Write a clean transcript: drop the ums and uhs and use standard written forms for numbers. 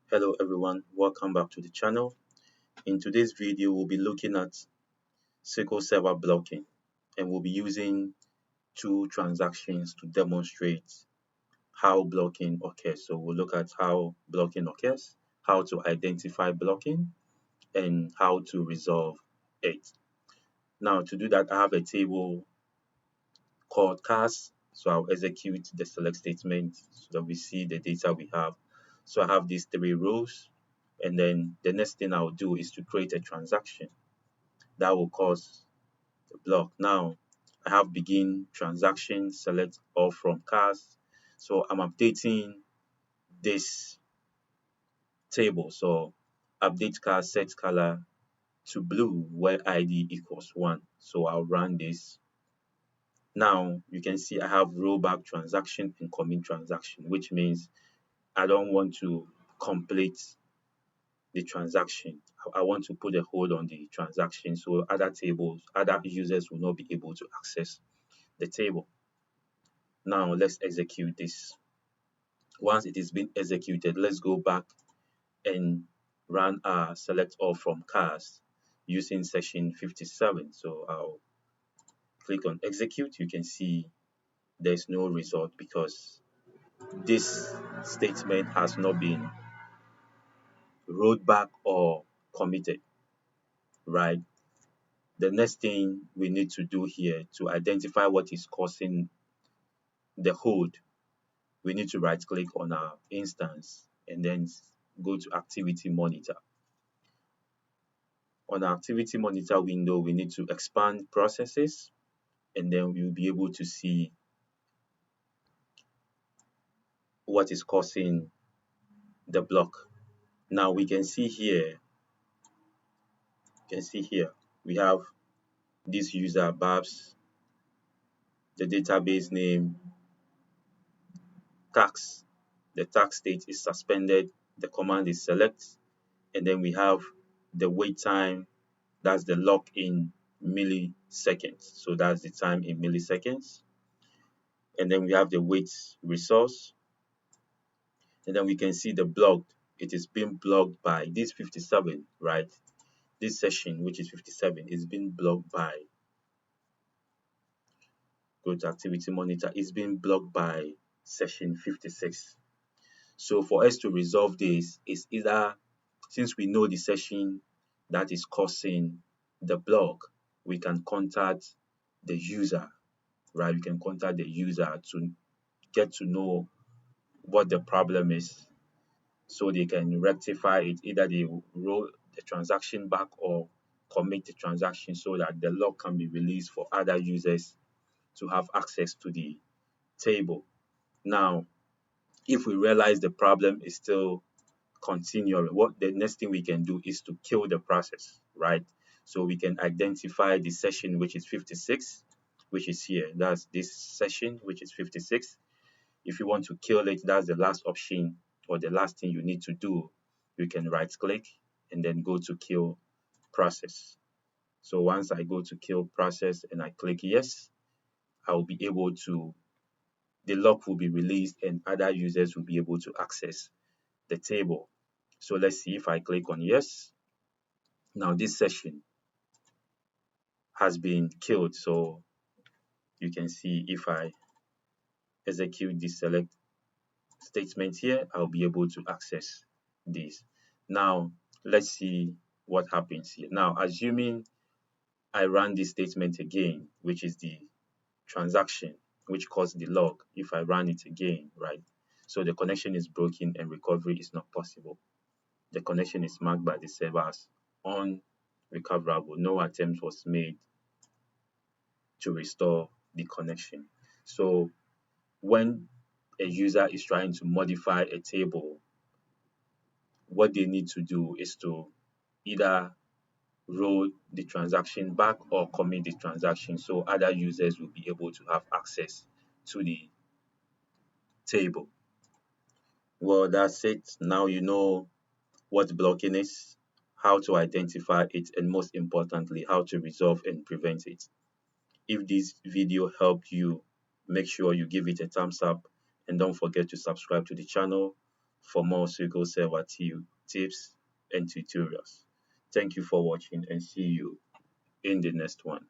Hello everyone, welcome back to the channel. In today's video, we'll be looking at SQL Server blocking and we'll be using two transactions to demonstrate how blocking occurs. So we'll look at how blocking occurs, how to identify blocking, and how to resolve it. Now to do that, I have a table called cast. So I'll execute the select statement so that we see the data we have. So I have these three rows, and then the next thing I'll do is to create a transaction that will cause the block. Now I have begin transaction, select all from cast. So I'm updating this table. So update cast set color to blue where ID equals 1. So I'll run this. Now you can see I have rollback transaction and commit transaction, which means I don't want to complete the transaction. I want to put a hold on the transaction so other users will not be able to access the table. Now let's execute this. Once it is been executed, let's go back and run our select all from cast using session 57. So I'll click on execute. You can see there's no result because this statement has not been rolled back or committed, right? The next thing we need to do here to identify what is causing the hold, we need to right click on our instance and then go to activity monitor. On our activity monitor window, we need to expand processes and then we'll be able to see what is causing the block. Now we can see here, we have this user Babs, the database name, tax. The tax state is suspended, the command is select, and then we have the wait time, that's the lock in milliseconds. So that's the time in milliseconds. And then we have the wait resource, and then we can see the blocked. It is being blocked by this 57, right? This session, which is 57, is being blocked by, go to activity monitor, is being blocked by session 56. So for us to resolve this is either, since we know the session that is causing the block, we can contact the user, right? We can contact the user to get to know what the problem is so they can rectify it. Either they roll the transaction back or commit the transaction so that the lock can be released for other users to have access to the table. Now, if we realize the problem is still continuing, what the next thing we can do is to kill the process, right? So we can identify the session which is 56, which is here. That's this session which is 56. If you want to kill it, that's the last option or the last thing you need to do. You can right click and then go to kill process. So once I go to kill process and I click yes, I will be able to, the lock will be released and other users will be able to access the table. So let's see if I click on yes. Now this session has been killed. So you can see if I execute the select statement here, I'll be able to access this. Now let's see what happens here. Now assuming I run this statement again, which is the transaction which caused the log, if I run it again, right? So the connection is broken and recovery is not possible. The connection is marked by the server as unrecoverable. No attempt was made to restore the connection. So when a user is trying to modify a table, what they need to do is to either roll the transaction back or commit the transaction so other users will be able to have access to the table. Well, that's it. Now you know what blocking is, how to identify it, and most importantly, how to resolve and prevent it. If this video helped you, make sure you give it a thumbs up and don't forget to subscribe to the channel for more SQL Server tips and tutorials. Thank you for watching and see you in the next one.